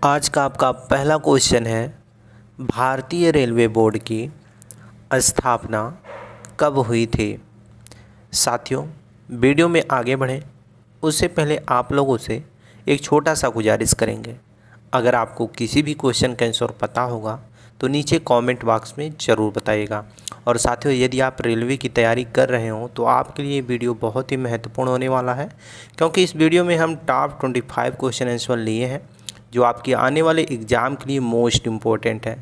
आज का आपका पहला क्वेश्चन है, भारतीय रेलवे बोर्ड की स्थापना कब हुई थी। साथियों, वीडियो में आगे बढ़ें उससे पहले आप लोगों से एक छोटा सा गुजारिश करेंगे। अगर आपको किसी भी क्वेश्चन का आंसर पता होगा तो नीचे कमेंट बॉक्स में ज़रूर बताइएगा। और साथियों, यदि आप रेलवे की तैयारी कर रहे हो तो आपके लिए वीडियो बहुत ही महत्वपूर्ण होने वाला है, क्योंकि इस वीडियो में हम टॉप 25 क्वेश्चन आंसर लिए हैं जो आपके आने वाले एग्ज़ाम के लिए मोस्ट इम्पोर्टेंट है।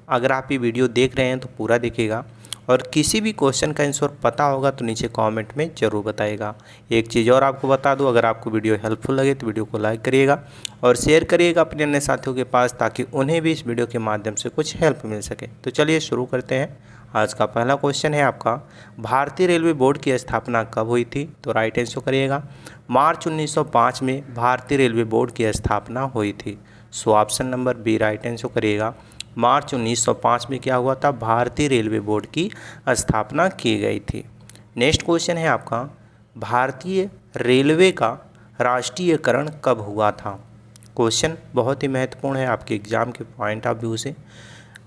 अगर आप ये वीडियो देख रहे हैं तो पूरा देखिएगा, और किसी भी क्वेश्चन का आंसर पता होगा तो नीचे कमेंट में ज़रूर बताइएगा। एक चीज़ और आपको बता दूं, अगर आपको वीडियो हेल्पफुल लगे तो वीडियो को लाइक करिएगा और शेयर करिएगा अपने अन्य साथियों के पास, ताकि उन्हें भी इस वीडियो के माध्यम से कुछ हेल्प मिल सके। तो चलिए शुरू करते हैं। आज का पहला क्वेश्चन है आपका, भारतीय रेलवे बोर्ड की स्थापना कब हुई थी। तो राइट आंसर करिएगा, मार्च 1905 में भारतीय रेलवे बोर्ड की स्थापना हुई थी। Option number B right answer करिएगा, मार्च 1905 में क्या हुआ था, भारतीय रेलवे बोर्ड की स्थापना की गई थी। नेक्स्ट क्वेश्चन है आपका, भारतीय रेलवे का राष्ट्रीयकरण कब हुआ था। क्वेश्चन बहुत ही महत्वपूर्ण है आपके एग्जाम के पॉइंट ऑफ व्यू से,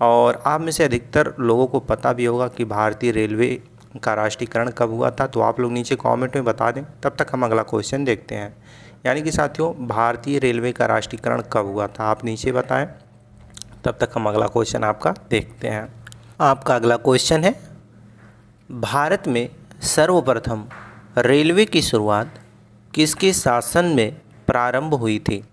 और आप में से अधिकतर लोगों को पता भी होगा कि भारतीय रेलवे का राष्ट्रीयकरण कब हुआ था। तो आप लोग नीचे कमेंट में बता दें, तब तक हम अगला क्वेश्चन देखते हैं। यानी कि साथियों, भारतीय रेलवे का राष्ट्रीयकरण कब हुआ था, आप नीचे बताएं, तब तक हम अगला क्वेश्चन आपका देखते हैं। आपका अगला क्वेश्चन है, भारत में सर्वप्रथम रेलवे की शुरुआत किसके शासन में प्रारंभ हुई थी।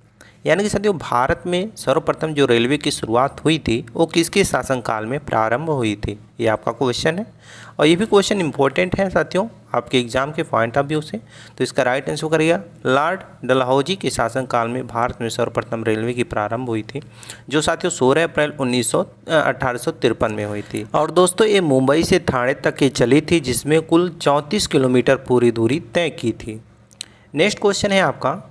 यानी कि साथियों, भारत में सर्वप्रथम जो रेलवे की शुरुआत हुई थी वो किसके शासनकाल में प्रारंभ हुई थी, ये आपका क्वेश्चन है। और ये भी क्वेश्चन इंपॉर्टेंट है साथियों आपके एग्जाम के पॉइंट ऑफ व्यू से। तो इसका राइट आंसर करिएगा, लॉर्ड डलहौजी के शासनकाल में भारत में सर्वप्रथम रेलवे की प्रारंभ हुई थी, जो साथियों 16 अप्रैल 1853 में हुई थी। और दोस्तों, ये मुंबई से ठाणे तक की चली थी, जिसमें कुल 34 किलोमीटर पूरी दूरी तय की थी। नेक्स्ट क्वेश्चन है आपका,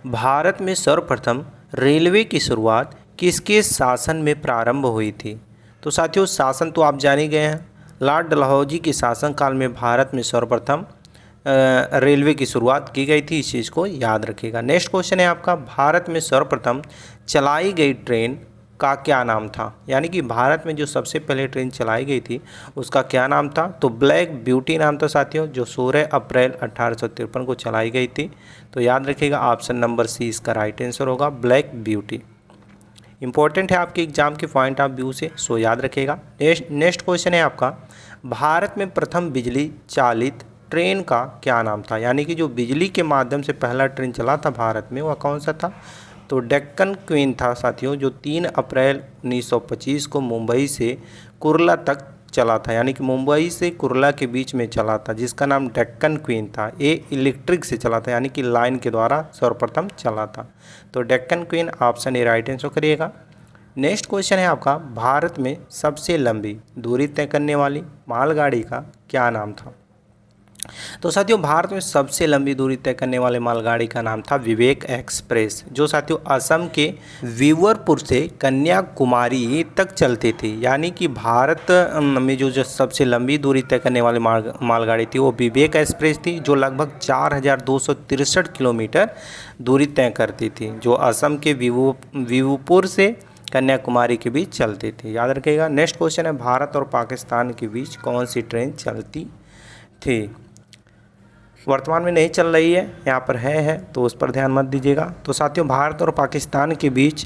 भारत में सर्वप्रथम रेलवे की शुरुआत किसके शासन में प्रारंभ हुई थी। तो साथियों, शासन तो आप जान ही गए हैं, लॉर्ड डलहौजी के शासनकाल में भारत में सर्वप्रथम रेलवे की शुरुआत की गई थी, इस चीज़ को याद रखिएगा। नेक्स्ट क्वेश्चन है आपका, भारत में सर्वप्रथम चलाई गई ट्रेन का क्या नाम था। यानी कि भारत में जो सबसे पहले ट्रेन चलाई गई थी उसका क्या नाम था। तो ब्लैक ब्यूटी नाम था साथियों, जो 16 अप्रैल 1853 को चलाई गई थी। तो याद रखिएगा, ऑप्शन नंबर सी इसका राइट आंसर होगा, ब्लैक ब्यूटी। इंपॉर्टेंट है आपके एग्जाम के पॉइंट ऑफ व्यू से, याद रखिएगा। नेक्स्ट क्वेश्चन है आपका, भारत में प्रथम बिजली चालित ट्रेन का क्या नाम था। यानी कि जो बिजली के माध्यम से पहला ट्रेन चला था भारत में, वह कौन सा था। तो डेक्कन क्वीन था साथियों, जो 3 अप्रैल 1925 को मुंबई से कुर्ला तक चला था। यानी कि मुंबई से कुर्ला के बीच में चला था, जिसका नाम डेक्कन क्वीन था। ये इलेक्ट्रिक से चला था, यानी कि लाइन के द्वारा सर्वप्रथम चला था। तो Deccan queen option A right answer करिएगा। नेक्स्ट क्वेश्चन है आपका, भारत में सबसे लंबी दूरी तय करने वाली मालगाड़ी का क्या नाम था। तो साथियों, भारत में सबसे लंबी दूरी तय करने वाले मालगाड़ी का नाम था विवेक एक्सप्रेस, जो साथियों असम के वीवरपुर से कन्याकुमारी तक चलती थी। यानी कि भारत में जो सबसे लंबी दूरी तय करने वाली मालगाड़ी थी वो विवेक एक्सप्रेस थी, जो लगभग 4263 किलोमीटर दूरी तय करती थी, जो असम के वीवरपुर से कन्याकुमारी के बीच चलती थी। याद रखिएगा। नेक्स्ट क्वेश्चन है, भारत और पाकिस्तान के बीच कौन सी ट्रेन चलती थी। वर्तमान में नहीं चल रही है, यहाँ पर है तो उस पर ध्यान मत दीजिएगा। तो साथियों, भारत और पाकिस्तान के बीच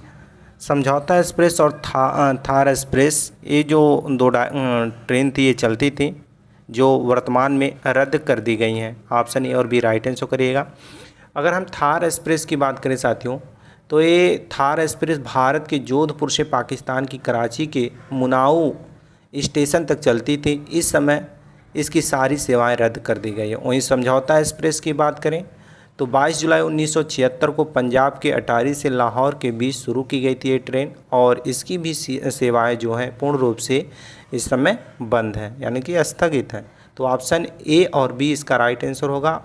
समझौता एक्सप्रेस और थार एक्सप्रेस, ये जो दो ट्रेन थी ये चलती थी, जो वर्तमान में रद्द कर दी गई हैं। ऑप्शन ए और बी राइट आंसर करिएगा। अगर हम थार एक्सप्रेस की बात करें साथियों, तो ये थार एक्सप्रेस भारत के जोधपुर से पाकिस्तान की कराची के मुनाऊ स्टेशन तक चलती थी। इस समय इसकी सारी सेवाएं रद्द कर दी गई है। वहीं समझौता एक्सप्रेस की बात करें तो 22 जुलाई 1976 को पंजाब के अटारी से लाहौर के बीच शुरू की गई थी ये ट्रेन, और इसकी भी सेवाएं जो हैं पूर्ण रूप से इस समय बंद है, यानी कि स्थगित है। तो ऑप्शन ए और बी इसका राइट आंसर होगा।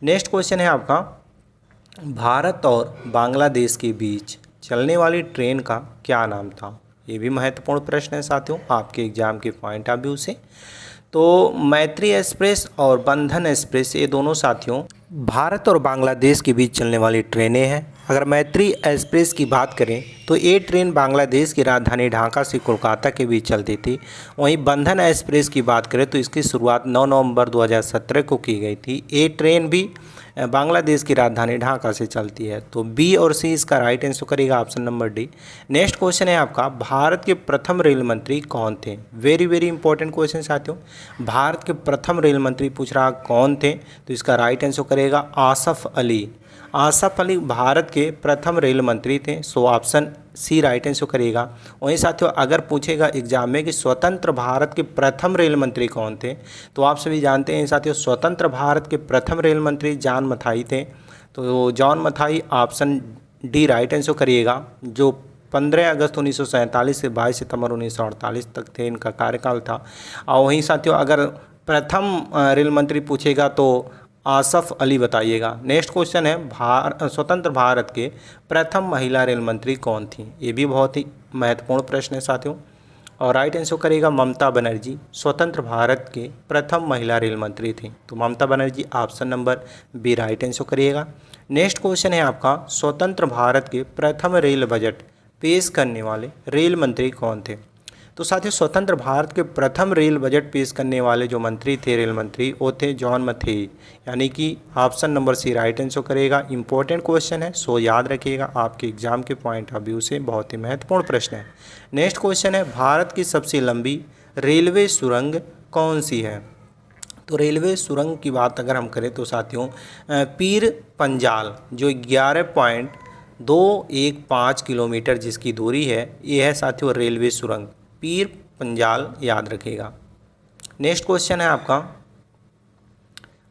नेक्स्ट क्वेश्चन है आपका, भारत और बांग्लादेश के बीच चलने वाली ट्रेन का क्या नाम था। ये भी महत्वपूर्ण प्रश्न है साथियों आपके एग्जाम के पॉइंट ऑफ व्यू से। तो मैत्री एक्सप्रेस और बंधन एक्सप्रेस, ये दोनों साथियों भारत और बांग्लादेश के बीच चलने वाली ट्रेनें हैं। अगर मैत्री एक्सप्रेस की बात करें तो ये ट्रेन बांग्लादेश की राजधानी ढाका से कोलकाता के बीच चलती थी। वहीं बंधन एक्सप्रेस की बात करें तो इसकी शुरुआत 9 नवंबर 2017 को की गई थी। ये ट्रेन भी बांग्लादेश की राजधानी ढाका से चलती है। तो बी और सी इसका राइट आंसर करेगा option number D. Next question है आपका, भारत के प्रथम रेल मंत्री कौन थे? वेरी वेरी इंपॉर्टेंट क्वेश्चन साथियों। भारत के प्रथम रेल मंत्री पूछ रहा कौन थे, तो इसका राइट आंसर करेगा आसफ अली। आसफ अली भारत के प्रथम रेल मंत्री थे, so option C right answer करेगा। वहीं साथियों अगर पूछेगा एग्जाम में कि स्वतंत्र भारत के प्रथम रेल मंत्री कौन थे, तो आप सभी जानते हैं साथियों स्वतंत्र भारत के प्रथम रेल मंत्री जॉन मथाई थे। तो John Mathai option D right answer करिएगा, जो 15 अगस्त 1947 से 22 सितंबर 1948 तक थे, इनका कार्यकाल था। और वहीं साथियों अगर प्रथम रेल मंत्री पूछेगा तो आसफ अली बताइएगा। नेक्स्ट क्वेश्चन है, स्वतंत्र भारत के प्रथम महिला रेल मंत्री कौन थी? ये भी बहुत ही महत्वपूर्ण प्रश्न है साथियों, और राइट आंसर करेगा ममता बनर्जी। स्वतंत्र भारत के प्रथम महिला रेल मंत्री थी, तो Mamata Banerjee option number B right answer करिएगा। नेक्स्ट क्वेश्चन है आपका, स्वतंत्र भारत के प्रथम रेल बजट पेश करने वाले रेल मंत्री कौन थे? तो साथियों स्वतंत्र भारत के प्रथम रेल बजट पेश करने वाले जो मंत्री थे, रेल मंत्री, वो थे जॉन मथेई, यानी कि option number C right answer करेगा। इंपॉर्टेंट क्वेश्चन है, सो याद रखिएगा, आपके एग्जाम के पॉइंट ऑफ व्यू से बहुत ही महत्वपूर्ण प्रश्न है। नेक्स्ट क्वेश्चन है, भारत की सबसे लंबी रेलवे सुरंग कौन सी है? तो रेलवे सुरंग की बात अगर हम करें तो साथियों पीर पंजाल जो 11.215 किलोमीटर जिसकी दूरी है, ये है साथियों रेलवे सुरंग पीर पंजाल, याद रखिएगा। नेक्स्ट क्वेश्चन है आपका,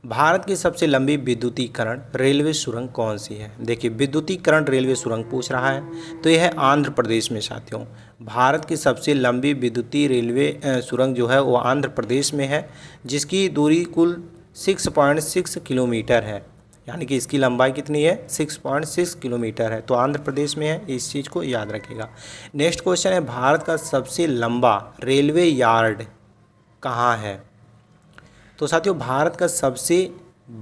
भारत की सबसे लंबी विद्युतीकरण रेलवे सुरंग कौन सी है? देखिए विद्युतीकरण रेलवे सुरंग पूछ रहा है, तो यह है आंध्र प्रदेश में साथियों। भारत की सबसे लंबी विद्युतीय रेलवे सुरंग जो है वो आंध्र प्रदेश में है, जिसकी दूरी कुल 6.6 किलोमीटर है, यानी कि इसकी लंबाई कितनी है? 6.6 किलोमीटर है, तो आंध्र प्रदेश में है, इस चीज़ को याद रखिएगा। नेक्स्ट क्वेश्चन है, भारत का सबसे लंबा रेलवे यार्ड कहाँ है? तो साथियों भारत का सबसे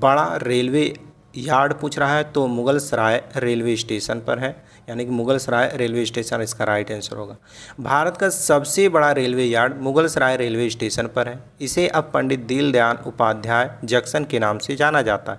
बड़ा रेलवे यार्ड पूछ रहा है, तो मुगल सराय रेलवे स्टेशन पर है, यानी कि मुगल सराय रेलवे स्टेशन इसका राइट आंसर होगा। भारत का सबसे बड़ा रेलवे यार्ड मुगल सराय रेलवे स्टेशन पर है। इसे अब पंडित दीनदयाल उपाध्याय जंक्शन के नाम से जाना जाता है।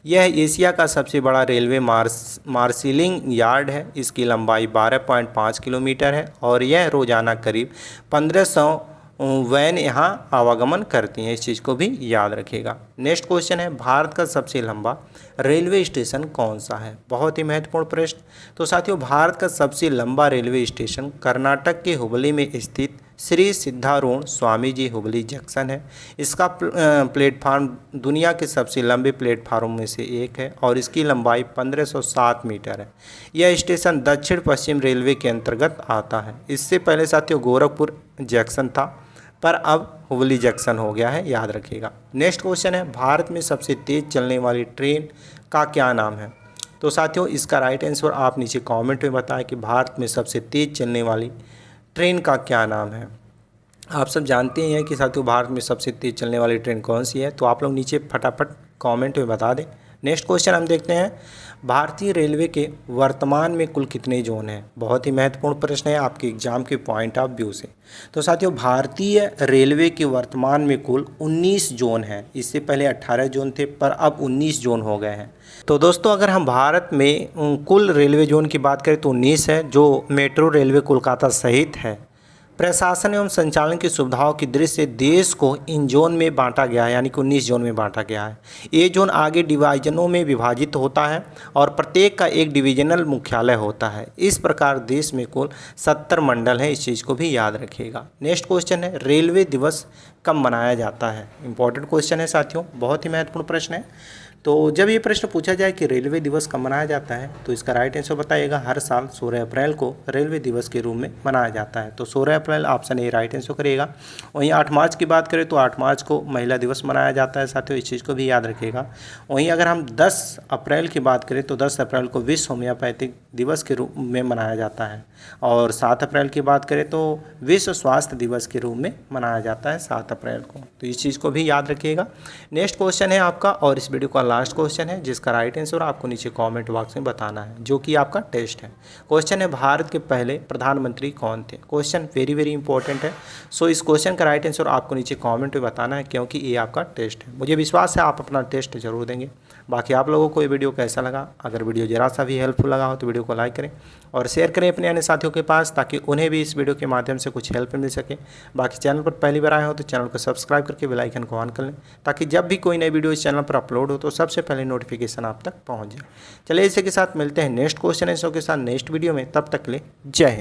यह एशिया का सबसे बड़ा रेलवे मार्शलिंग यार्ड है। इसकी लंबाई 12.5 किलोमीटर है और यह रोज़ाना करीब 1500 वैन यहाँ आवागमन करती हैं, इस चीज़ को भी याद रखिएगा। नेक्स्ट क्वेश्चन है, भारत का सबसे लंबा रेलवे स्टेशन कौन सा है? बहुत ही महत्वपूर्ण प्रश्न। तो साथियों भारत का सबसे लंबा रेलवे स्टेशन कर्नाटक के हुबली में स्थित श्री सिद्धारूढ़ स्वामी जी हुबली जंक्शन है। इसका प्लेटफार्म दुनिया के सबसे लंबे प्लेटफार्मों में से एक है और इसकी लंबाई 1507 मीटर है। यह स्टेशन दक्षिण पश्चिम रेलवे के अंतर्गत आता है। इससे पहले साथियों गोरखपुर जंक्शन था, पर अब हुबली जंक्शन हो गया है, याद रखिएगा। नेक्स्ट क्वेश्चन है, भारत में सबसे तेज़ चलने वाली ट्रेन का क्या नाम है? तो साथियों इसका राइट आंसर आप नीचे कमेंट में बताएं कि भारत में सबसे तेज़ चलने वाली ट्रेन का क्या नाम है। आप सब जानते हैं कि साथियों भारत में सबसे तेज़ चलने वाली ट्रेन कौन सी है, तो आप लोग नीचे फटाफट कमेंट में बता दें। नेक्स्ट क्वेश्चन हम देखते हैं, भारतीय रेलवे के वर्तमान में कुल कितने जोन हैं? बहुत ही महत्वपूर्ण प्रश्न है आपके एग्जाम के पॉइंट ऑफ व्यू से। तो साथियों भारतीय रेलवे के वर्तमान में कुल 19 जोन हैं। इससे पहले 18 जोन थे, पर अब 19 जोन हो गए हैं। तो दोस्तों अगर हम भारत में कुल रेलवे जोन की बात करें तो 19 है, जो मेट्रो रेलवे कोलकाता सहित है। प्रशासन एवं संचालन की सुविधाओं की दृष्टि से देश को इन जोन में बांटा गया है, यानी कि 19 जोन में बांटा गया है। ये जोन आगे डिवीजनों में विभाजित होता है और प्रत्येक का एक डिवीजनल मुख्यालय होता है। इस प्रकार देश में कुल 70 मंडल हैं, इस चीज़ को भी याद रखिएगा। नेक्स्ट क्वेश्चन है, रेलवे दिवस कब मनाया जाता है? इंपॉर्टेंट क्वेश्चन है साथियों, बहुत ही महत्वपूर्ण प्रश्न है। तो जब ये प्रश्न पूछा जाए कि रेलवे दिवस कब मनाया जाता है, तो इसका राइट आंसर बताइएगा। हर साल 16 अप्रैल को रेलवे दिवस के रूप में मनाया जाता है, तो 16 अप्रैल ऑप्शन ए राइट आंसर करिएगा। वहीं 8 मार्च की बात करें तो 8 मार्च को महिला दिवस मनाया जाता है साथियों, इस चीज़ को भी याद रखिएगा। वहीं अगर हम 10 अप्रैल की बात करें तो 10 अप्रैल को विश्व होम्योपैथिक दिवस के रूप में मनाया जाता है, और 7 अप्रैल की बात करें तो विश्व स्वास्थ्य दिवस के रूप में मनाया जाता है 7 अप्रैल को, तो इस चीज़ को भी याद रखिएगा। नेक्स्ट क्वेश्चन है आपका, और इस वीडियो को लास्ट क्वेश्चन है जिसका राइट आंसर आपको नीचे कमेंट बॉक्स में बताना है, जो कि आपका टेस्ट है। क्वेश्चन है भारत के पहले प्रधानमंत्री कौन थे। क्वेश्चन वेरी वेरी इंपॉर्टेंट है। सो इस क्वेश्चन का राइट आंसर आपको नीचे कमेंट में बताना है, क्योंकि ये आपका टेस्ट है। मुझे विश्वास है आप अपना टेस्ट जरूर देंगे। बाकी आप लोगों को ये वीडियो कैसा लगा, अगर वीडियो जरा सा भी हेल्पफुल लगा हो तो वीडियो को लाइक करें और शेयर करें अपने अन्य साथियों के पास, ताकि उन्हें भी इस वीडियो के माध्यम से कुछ हेल्प मिल सके। बाकी चैनल पर पहली बार आए हो तो चैनल को सब्सक्राइब करके बेल आइकन को ऑन कर लें, ताकि जब भी कोई नई वीडियो इस चैनल पर अपलोड हो तो सबसे पहले नोटिफिकेशन आप तक पहुंच जाए। चलिए इसी के साथ मिलते हैं नेक्स्ट क्वेश्चन आंसर के साथ नेक्स्ट वीडियो में। तब तक के लिए जय हिंद।